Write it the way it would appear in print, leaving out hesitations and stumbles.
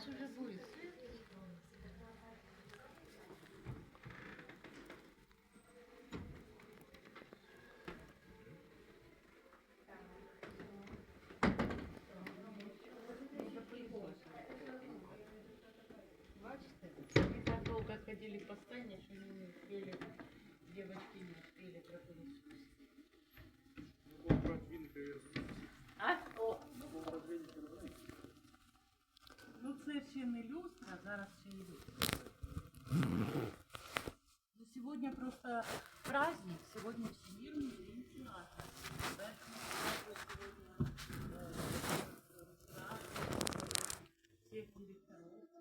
уже будет. Бачите? Мы так долго ходили по стайне, что не успели, девочки не успели пропылесосить. А? О! Ну це ще не люстра, зараз ще і люстра. Ну, сегодня просто праздник, сегодня Всемирный день театра. Поэтому сегодня всех директоров